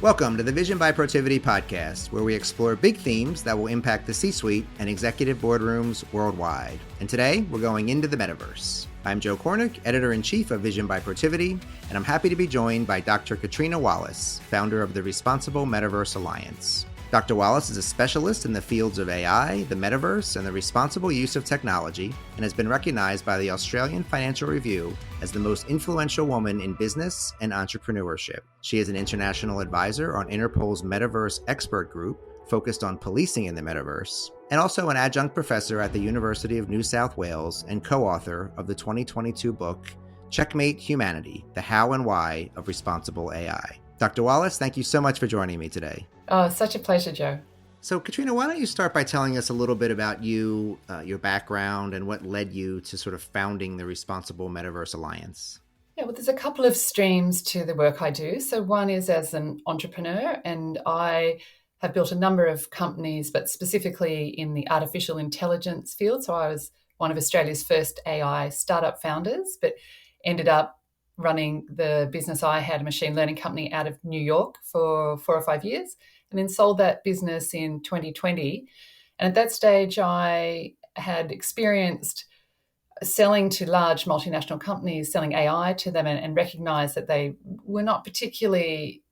Welcome to the Vision by Protiviti podcast, where we explore big themes that will impact the C-suite and executive boardrooms worldwide. And today, we're going into the metaverse. I'm Joe Kornik, Editor-in-Chief of Vision by Protiviti, and I'm happy to be joined by Dr. Catriona Wallace, founder of the Responsible Metaverse Alliance. Dr. Wallace is a specialist in the fields of AI, the metaverse, and the responsible use of technology, and has been recognized by the Australian Financial Review as the most influential woman in business and entrepreneurship. She is an international advisor on Interpol's Metaverse Expert Group, focused on policing in the metaverse, and also an adjunct professor at the University of New South Wales and co-author of the 2022 book, Checkmate Humanity, The How and Why of Responsible AI. Dr. Wallace, thank you so much for joining me today. Oh, such a pleasure, Joe. So, Catriona, why don't you start by telling us a little bit about you, your background, and what led you to sort of founding the Responsible Metaverse Alliance? Yeah, well, there's a couple of streams to the work I do. So one is as an entrepreneur, and I have built a number of companies, but specifically in the artificial intelligence field. So I was one of Australia's first AI startup founders, but ended up running the business I had, a machine learning company out of New York for 4 or 5 years, and then sold that business in 2020. And at that stage, I had experienced selling to large multinational companies, selling AI to them, and recognized that they were not particularly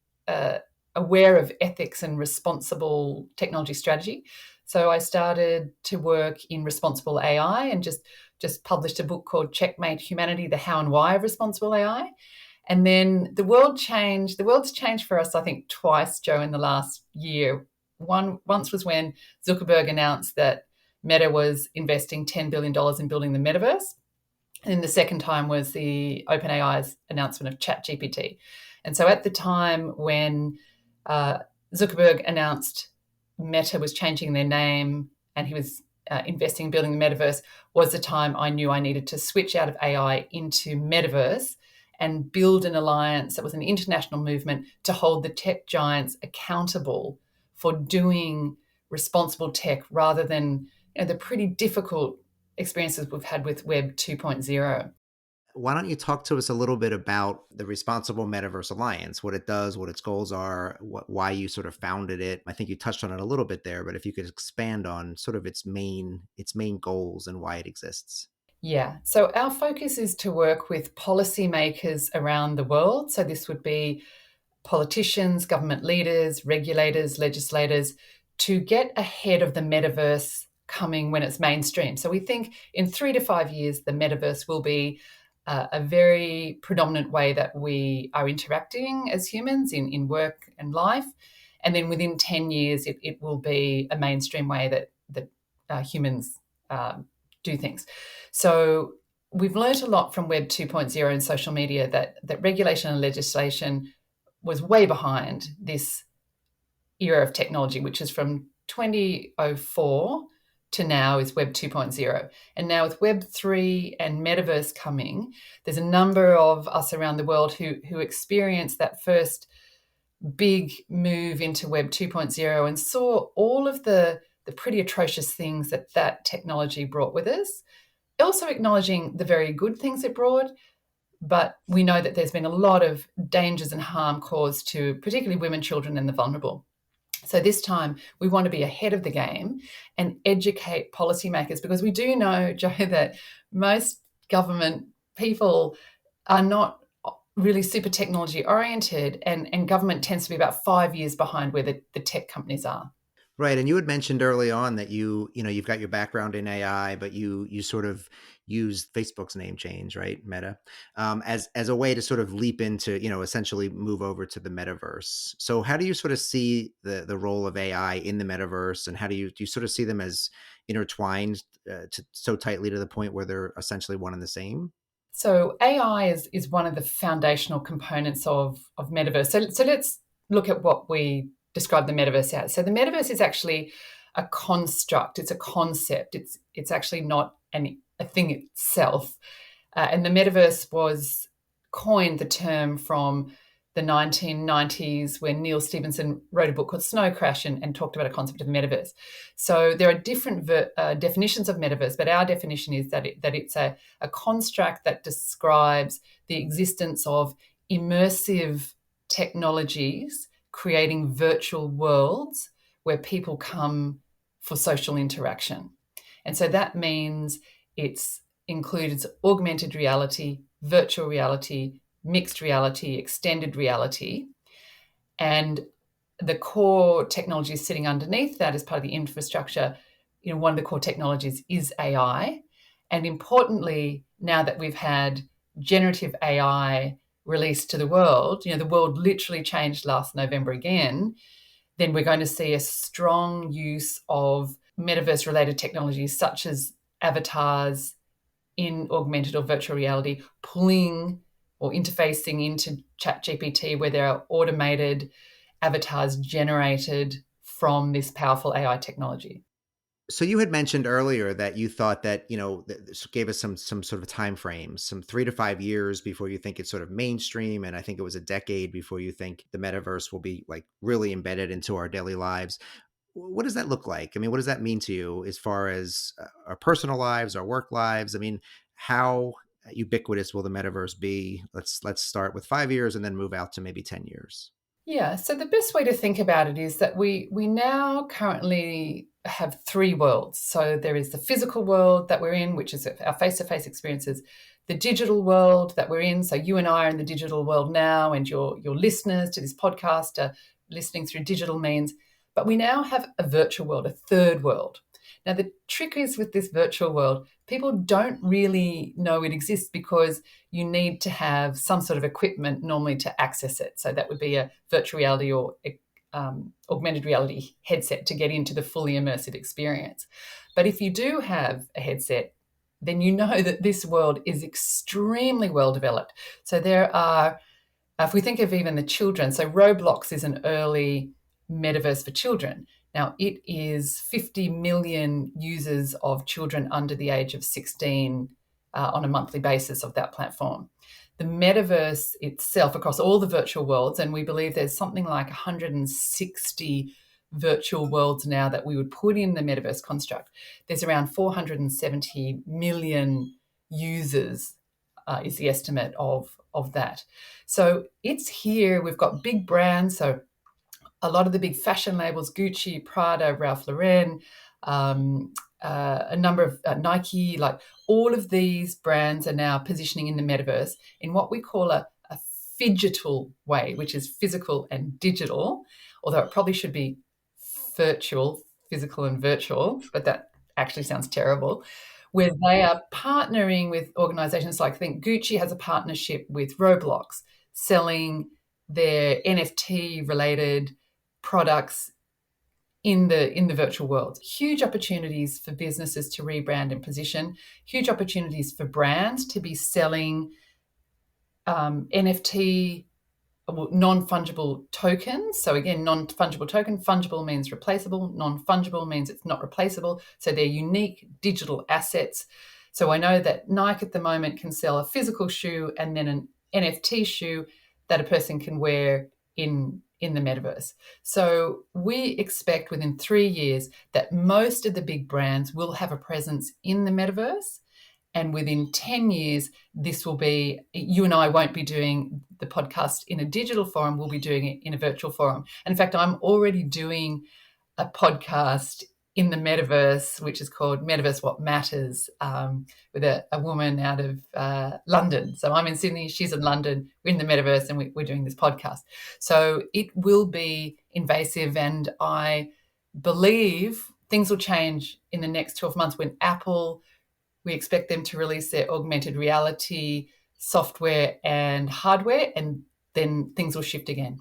aware of ethics and responsible technology strategy. So I started to work in responsible AI and just published a book called Checkmate Humanity, The How and Why of Responsible AI. And then the world's changed for us, I think, twice, Joe, in the last year. Once was when Zuckerberg announced that Meta was investing $10 billion in building the metaverse. And then the second time was the OpenAI's announcement of ChatGPT. And so at the time when Zuckerberg announced Meta was changing their name and he was investing in building the metaverse, was the time I knew I needed to switch out of AI into metaverse and build an alliance that was an international movement to hold the tech giants accountable for doing responsible tech rather than the pretty difficult experiences we've had with Web 2.0. Why don't you talk to us a little bit about the Responsible Metaverse Alliance, what it does, what its goals are, why you sort of founded it. I think you touched on it a little bit there, but if you could expand on sort of its main goals and why it exists. Yeah, so our focus is to work with policymakers around the world. So this would be politicians, government leaders, regulators, legislators, to get ahead of the metaverse coming when it's mainstream. So we think in 3 to 5 years, the metaverse will be a very predominant way that we are interacting as humans in work and life. And then within 10 years, it will be a mainstream way that humans do things. So we've learned a lot from Web 2.0 and social media that regulation and legislation was way behind this era of technology, which is from 2004 to now is Web 2.0. And now with Web 3 and Metaverse coming, there's a number of us around the world who experienced that first big move into Web 2.0 and saw all of the pretty atrocious things that technology brought with us, also acknowledging the very good things it brought. But we know that there's been a lot of dangers and harm caused to particularly women, children, and the vulnerable. So this time we want to be ahead of the game and educate policymakers, because we do know, Joe, that most government people are not really super technology oriented, and government tends to be about 5 years behind where the tech companies are. Right. And you had mentioned early on that you've got your background in AI, but you sort of use Facebook's name change, right? Meta, as a way to sort of leap into, essentially move over to the metaverse. So how do you sort of see the role of AI in the metaverse, and how do you sort of see them as intertwined so tightly to the point where they're essentially one and the same? So AI is one of the foundational components of metaverse. So let's look at what we describe the metaverse as. So the metaverse is actually a construct. It's a concept. It's actually not a thing itself. And the metaverse was coined, the term, from the 1990s when Neil Stephenson wrote a book called Snow Crash and talked about a concept of metaverse. So there are different definitions of metaverse, but our definition is that it's a construct that describes the existence of immersive technologies creating virtual worlds where people come for social interaction. And so that means it's includes augmented reality, virtual reality, mixed reality, extended reality. And the core technology sitting underneath that as part of the infrastructure, one of the core technologies is AI. And importantly, now that we've had generative AI released to the world, the world literally changed last November again, then we're going to see a strong use of metaverse-related technologies such as avatars in augmented or virtual reality, pulling or interfacing into ChatGPT, where there are automated avatars generated from this powerful AI technology. So you had mentioned earlier that you thought that, this gave us some sort of time frames, some 3 to 5 years before you think it's sort of mainstream. And I think it was a decade before you think the metaverse will be like really embedded into our daily lives. What does that look like? I mean, what does that mean to you as far as our personal lives, our work lives? I mean, how ubiquitous will the metaverse be? Let's start with 5 years and then move out to maybe 10 years. Yeah, so the best way to think about it is that we now currently have three worlds. So there is the physical world that we're in, which is our face-to-face experiences, the digital world that we're in. So you and I are in the digital world now, and your listeners to this podcast are listening through digital means. But we now have a virtual world, a third world. Now, the trick is with this virtual world, people don't really know it exists because you need to have some sort of equipment normally to access it. So that would be a virtual reality or augmented reality headset to get into the fully immersive experience. But if you do have a headset, then you know that this world is extremely well developed. So there are, if we think of even the children, so Roblox is an early metaverse for children. Now, it is 50 million users of children under the age of 16 on a monthly basis of that platform. The metaverse itself, across all the virtual worlds, and we believe there's something like 160 virtual worlds now that we would put in the metaverse construct. There's around 470 million users is the estimate of that. So it's here. We've got big brands. So a lot of the big fashion labels, Gucci, Prada, Ralph Lauren, a number of Nike, like all of these brands are now positioning in the metaverse in what we call a phygital way, which is physical and digital, although it probably should be virtual, physical and virtual, but that actually sounds terrible, where they are partnering with organizations like, I think Gucci has a partnership with Roblox, selling their NFT related products in the virtual world. Huge opportunities for businesses to rebrand and position, huge opportunities for brands to be selling NFT, non-fungible tokens. So again, non-fungible token, fungible means replaceable, non-fungible means it's not replaceable. So they're unique digital assets. So I know that Nike at the moment can sell a physical shoe and then an NFT shoe that a person can wear in the metaverse. So we expect within 3 years that most of the big brands will have a presence in the metaverse. And within 10 years, this will be, you and I won't be doing the podcast in a digital forum, we'll be doing it in a virtual forum. And in fact, I'm already doing a podcast in the metaverse, which is called Metaverse What Matters, with a woman out of London. So I'm in Sydney, she's in London, we're in the metaverse, and we're doing this podcast. So it will be invasive, and I believe things will change in the next 12 months when Apple, we expect them to release their augmented reality software and hardware, and then things will shift again.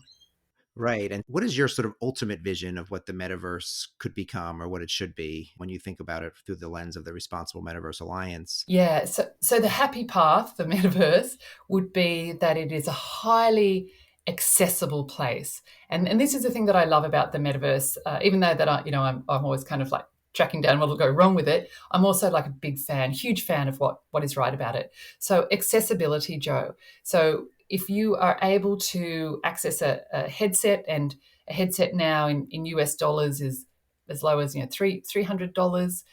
Right. And what is your sort of ultimate vision of what the metaverse could become or what it should be when you think about it through the lens of the Responsible Metaverse Alliance? Yeah. So the happy path for metaverse would be that it is a highly accessible place. And this is the thing that I love about the metaverse, even though that I'm always kind of like tracking down what will go wrong with it. I'm also like a big fan, huge fan of what is right about it. So accessibility, Joe. So if you are able to access a headset, and a headset now in US dollars is as low as $300.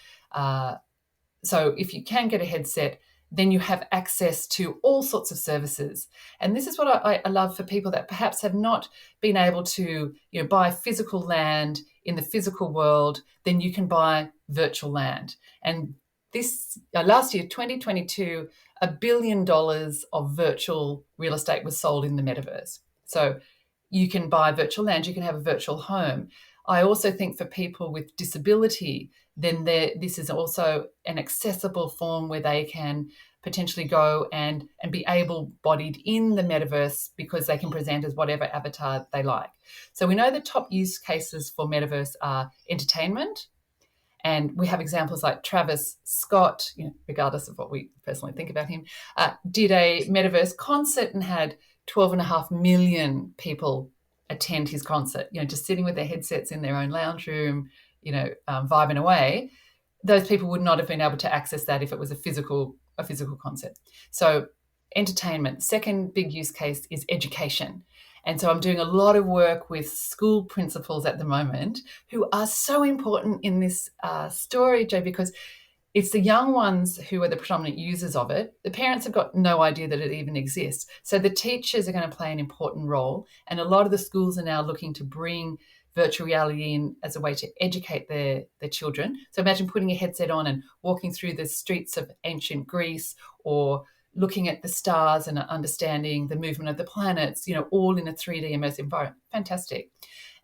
So if you can get a headset then you have access to all sorts of services. And this is what I love for people that perhaps have not been able to, buy physical land in the physical world. Then you can buy virtual land. And this last year, 2022, $1 billion of virtual real estate was sold in the metaverse. So you can buy virtual land, you can have a virtual home. I also think for people with disability, then this is also an accessible form where they can potentially go and be able-bodied in the metaverse because they can present as whatever avatar they like. So we know the top use cases for metaverse are entertainment, and we have examples like Travis Scott, regardless of what we personally think about him, did a metaverse concert and had 12.5 million people attend his concert, just sitting with their headsets in their own lounge room, vibing away. Those people would not have been able to access that if it was a physical concert. So entertainment. Second big use case is education. And so I'm doing a lot of work with school principals at the moment who are so important in this story, Joe, because it's the young ones who are the predominant users of it. The parents have got no idea that it even exists. So the teachers are going to play an important role. And a lot of the schools are now looking to bring virtual reality in as a way to educate their children. So imagine putting a headset on and walking through the streets of ancient Greece, or looking at the stars and understanding the movement of the planets, all in a 3D immersive environment. Fantastic.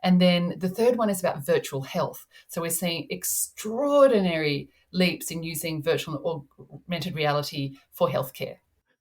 And then the third one is about virtual health. So we're seeing extraordinary leaps in using virtual or augmented reality for healthcare.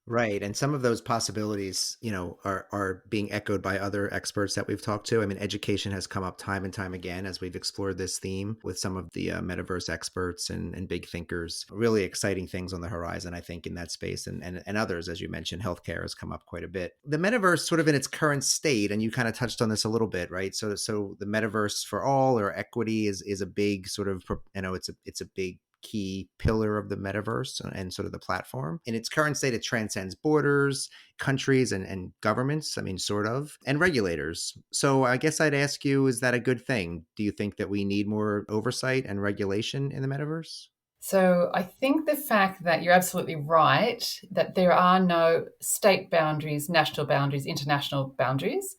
Right. And some of those possibilities, are being echoed by other experts that we've talked to. I mean, education has come up time and time again as we've explored this theme with some of the metaverse experts and big thinkers. Really exciting things on the horizon, I think, in that space. And others, as you mentioned, healthcare has come up quite a bit. The metaverse sort of in its current state, and you kind of touched on this a little bit, right? So the metaverse for all, or equity, is a big sort of, it's a big key pillar of the metaverse and sort of the platform. In its current state, it transcends borders, countries, and governments, sort of, and regulators. So I guess I'd ask you, is that a good thing? Do you think that we need more oversight and regulation in the metaverse? So I think the fact that you're absolutely right, that there are no state boundaries, national boundaries, international boundaries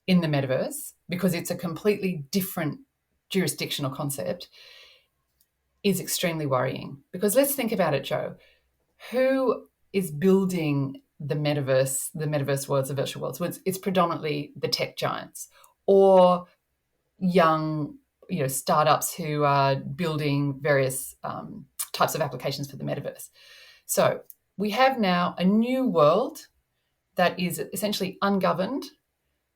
in the metaverse, because it's a completely different jurisdictional concept, is extremely worrying. Because let's think about it, Joe. Who is building the metaverse worlds, the virtual worlds? Well, it's predominantly the tech giants or young, startups who are building various types of applications for the metaverse. So we have now a new world that is essentially ungoverned,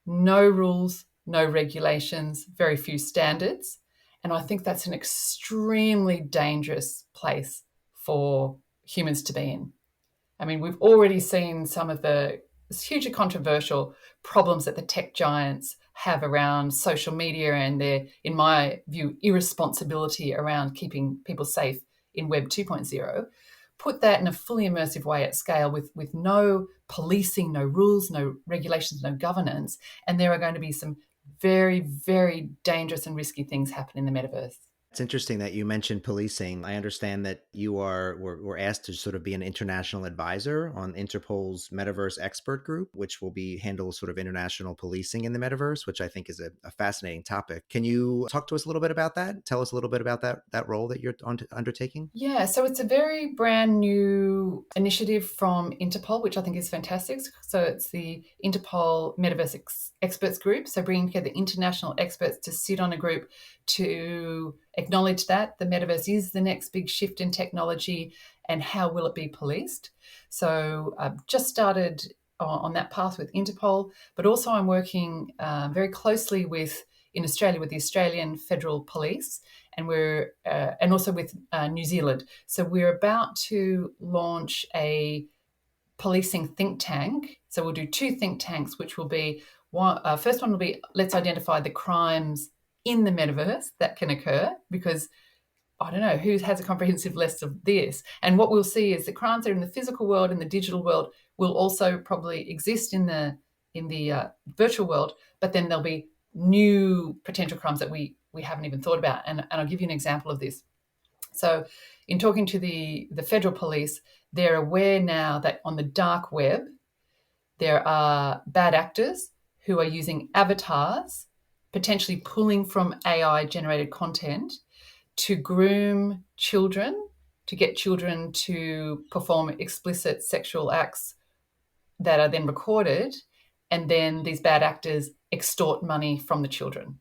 no rules, no regulations, very few standards. And I think that's an extremely dangerous place for humans to be in. I mean, we've already seen some of the hugely controversial problems that the tech giants have around social media and their, in my view, irresponsibility around keeping people safe in Web 2.0. Put that in a fully immersive way at scale with no policing, no rules, no regulations, no governance, and there are going to be some very, very dangerous and risky things happen in the metaverse. It's interesting that you mentioned policing. I understand that you were asked to sort of be an international advisor on Interpol's Metaverse Expert Group, which will handle sort of international policing in the metaverse, which I think is a fascinating topic. Can you talk to us a little bit about that? Tell us a little bit about that role that you're undertaking? Yeah, so it's a very brand new initiative from Interpol, which I think is fantastic. So it's the Interpol Metaverse Experts Group. So bringing together international experts to sit on a group to acknowledge that the metaverse is the next big shift in technology and how will it be policed. So I've just started on that path with Interpol, but also I'm working very closely in Australia with the Australian Federal Police, and also with New Zealand. So we're about to launch a policing think tank. So we'll do two think tanks, which will be first one will be, let's identify the crimes in the metaverse that can occur, because I don't know who has a comprehensive list of this. And what we'll see is the crimes that are in the physical world and the digital world will also probably exist in the virtual world, but then there'll be new potential crimes that we haven't even thought about. And I'll give you an example of this. So in talking to the federal police, they're aware now that on the dark web, there are bad actors who are using avatars, potentially pulling from AI-generated content to groom children, to get children to perform explicit sexual acts that are then recorded, and then these bad actors extort money from the children.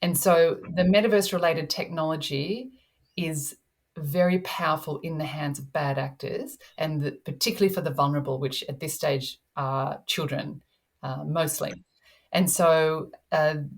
And so the metaverse-related technology is very powerful in the hands of bad actors, and particularly for the vulnerable, which at this stage are children mostly. And so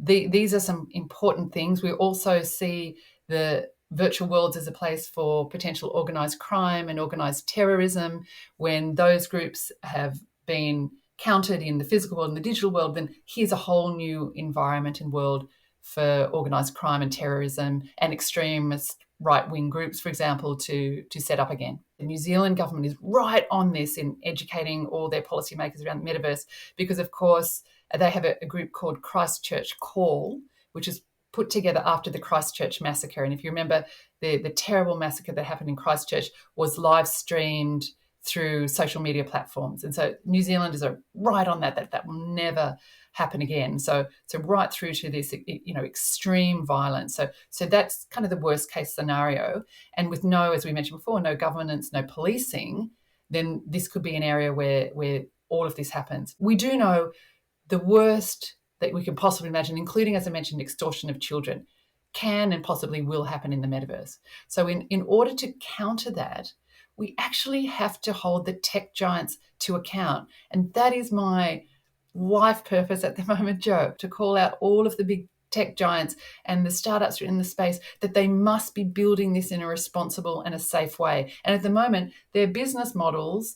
these are some important things. We also see the virtual worlds as a place for potential organised crime and organised terrorism. When those groups have been countered in the physical world and the digital world, then here's a whole new environment and world for organised crime and terrorism and extremist right-wing groups, for example, to set up again. The New Zealand government is right on this in educating all their policymakers around the metaverse because, of course, they have a group called Christchurch Call, which is put together after the Christchurch massacre. And if you remember, the terrible massacre that happened in Christchurch was live streamed through social media platforms. And so New Zealanders are right on that will never happen again. So right through to this, extreme violence. So that's kind of the worst case scenario. And with no, as we mentioned before, no governance, no policing, then this could be an area where all of this happens. We do know the worst that we can possibly imagine, including, as I mentioned, extortion of children, can and possibly will happen in the metaverse. So in order to counter that, we actually have to hold the tech giants to account. And that is my life purpose at the moment, Joe, to call out all of the big tech giants and the startups in the space that they must be building this in a responsible and a safe way. And at the moment, their business models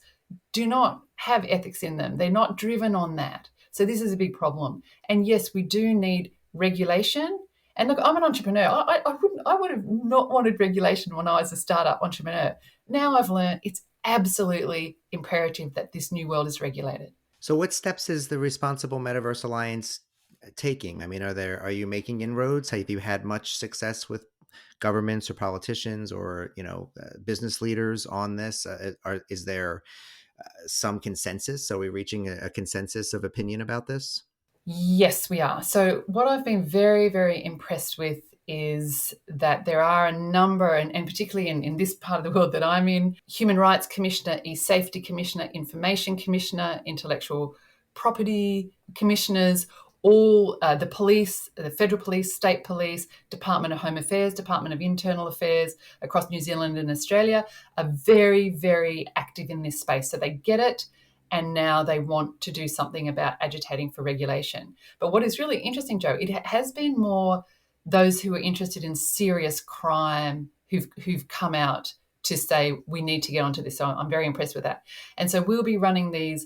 do not have ethics in them. They're not driven on that. So this is a big problem. And yes, we do need regulation. And look, I'm an entrepreneur. I would have not wanted regulation when I was a startup entrepreneur. Now I've learned it's absolutely imperative that this new world is regulated. So what steps is the Responsible Metaverse Alliance taking? I mean, are you making inroads? Have you had much success with governments or politicians or, business leaders on this? Is there some consensus? So we're reaching a consensus of opinion about this? Yes, we are. So what I've been very, very impressed with is that there are a number, and particularly in this part of the world that I'm in, Human Rights Commissioner, E-Safety Commissioner, Information Commissioner, Intellectual Property Commissioners, all the police, the Federal Police, State Police, Department of Home Affairs, Department of Internal Affairs across New Zealand and Australia are very, very active in this space. So they get it. And now they want to do something about agitating for regulation. But what is really interesting, Joe, it has been more those who are interested in serious crime who've come out to say we need to get onto this. So I'm very impressed with that. And so we'll be running these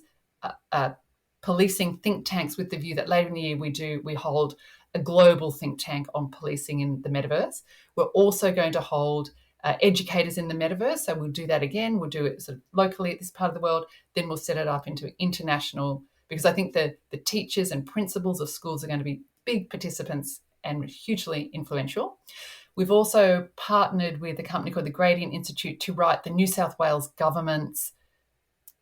policing think tanks with the view that later in the year we hold a global think tank on policing in the metaverse. We're also going to hold educators in the metaverse. So we'll do that again. We'll do it sort of locally at this part of the world. Then we'll set it up into international, because I think the teachers and principals of schools are going to be big participants and hugely influential. We've also partnered with a company called the Gradient Institute to write the New South Wales government's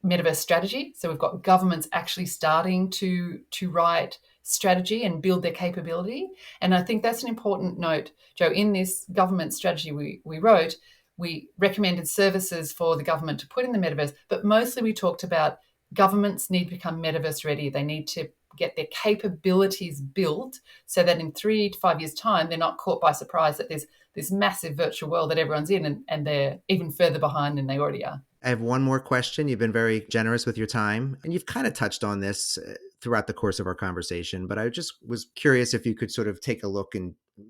metaverse strategy. So we've got governments actually starting to write strategy and build their capability. And I think that's an important note, Joe. In this government strategy we wrote, we recommended services for the government to put in the metaverse, but mostly we talked about governments need to become metaverse ready. They need to get their capabilities built so that in 3 to 5 years' time, they're not caught by surprise that there's this massive virtual world that everyone's in and they're even further behind than they already are. I have one more question. You've been very generous with your time, and you've kind of touched on this throughout the course of our conversation, but I just was curious if you could sort of take a look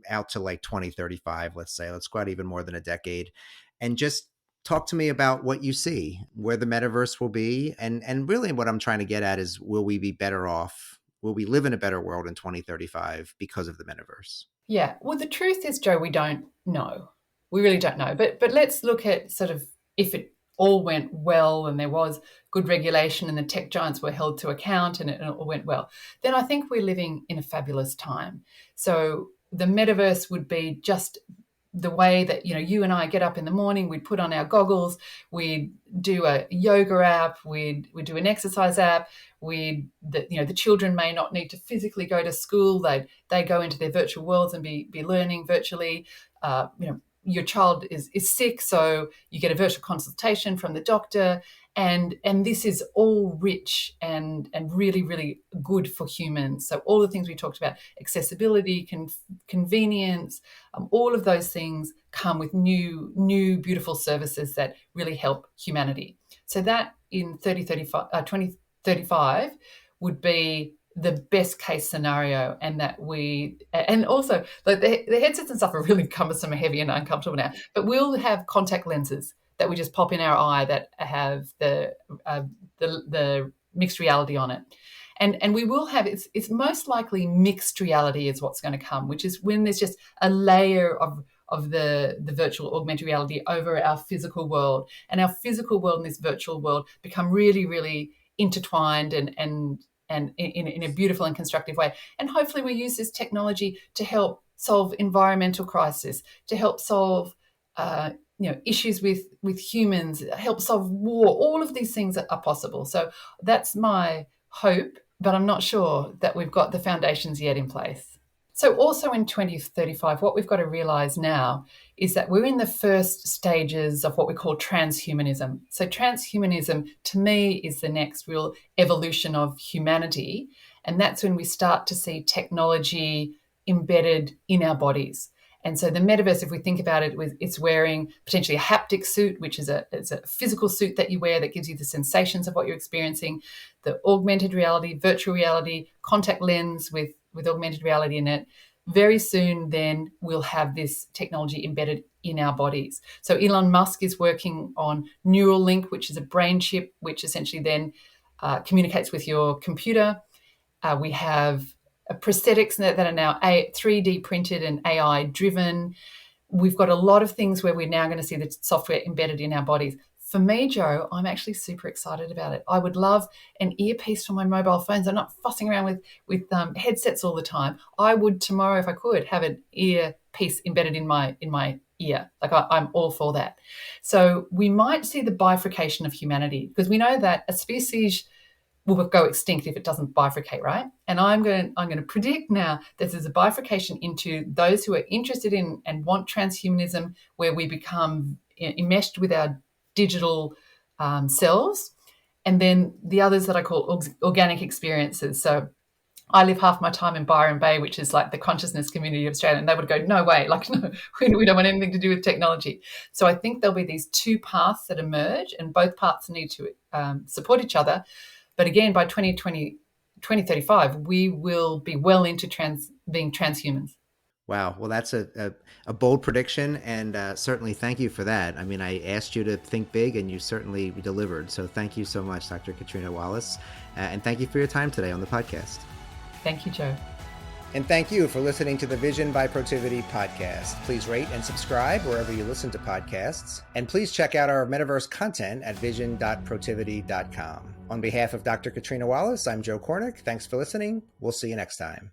out to like 2035, let's say. Let's go out even more than a decade, and just talk to me about what you see, where the metaverse will be. And really what I'm trying to get at is, will we be better off? Will we live in a better world in 2035 because of the metaverse? Yeah. Well, the truth is, Joe, we don't know. We really don't know. But let's look at sort of if it all went well and there was good regulation and the tech giants were held to account and it all went well, then I think we're living in a fabulous time. So the metaverse would be just the way that, you and I get up in the morning, we'd put on our goggles, we'd do a yoga app, we'd do an exercise app, the children may not need to physically go to school, they go into their virtual worlds and be learning virtually. Your child is sick, so you get a virtual consultation from the doctor, and this is all rich and really, really good for humans. So all the things we talked about, accessibility, convenience, all of those things come with new beautiful services that really help humanity. So that in 2035 would be the best case scenario, and also the headsets and stuff are really cumbersome and heavy and uncomfortable now, but we'll have contact lenses that we just pop in our eye that have the mixed reality on it. And we will have, it's most likely mixed reality is what's going to come, which is when there's just a layer of the virtual augmented reality over our physical world, and our physical world and this virtual world become really, really intertwined and in a beautiful and constructive way. And hopefully we use this technology to help solve environmental crisis, to help solve issues with humans, help solve war. All of these things are possible. So that's my hope, but I'm not sure that we've got the foundations yet in place. So also in 2035, what we've got to realise now is that we're in the first stages of what we call transhumanism. So transhumanism, to me, is the next real evolution of humanity. And that's when we start to see technology embedded in our bodies. And so the metaverse, if we think about it, it's wearing potentially a haptic suit, which is a physical suit that you wear that gives you the sensations of what you're experiencing, the augmented reality, virtual reality, contact lens with augmented reality in it. Very soon then we'll have this technology embedded in our bodies. So Elon Musk is working on Neuralink, which is a brain chip, which essentially then communicates with your computer. We have prosthetics that are now 3D printed and AI driven. We've got a lot of things where we're now going to see the software embedded in our bodies. For me, Joe, I'm actually super excited about it. I would love an earpiece for my mobile phones. I'm not fussing around with headsets all the time. I would tomorrow, if I could, have an earpiece embedded in my ear. Like I'm all for that. So we might see the bifurcation of humanity, because we know that a species will go extinct if it doesn't bifurcate, right? And I'm going to predict now that there's a bifurcation into those who are interested in and want transhumanism, where we become enmeshed with our digital selves, and then the others that I call organic experiences. So I live half my time in Byron Bay, which is like the consciousness community of Australia, and they would go, no way, like, no, we don't want anything to do with technology. So I think there'll be these two paths that emerge, and both paths need to support each other. But again, by 2035, we will be well into being transhumans. Wow. Well, that's a bold prediction, and certainly thank you for that. I mean, I asked you to think big, and you certainly delivered. So thank you so much, Dr. Catriona Wallace, and thank you for your time today on the podcast. Thank you, Joe. And thank you for listening to the Vision by Protiviti podcast. Please rate and subscribe wherever you listen to podcasts. And please check out our metaverse content at vision.protiviti.com. On behalf of Dr. Catriona Wallace, I'm Joe Kornik. Thanks for listening. We'll see you next time.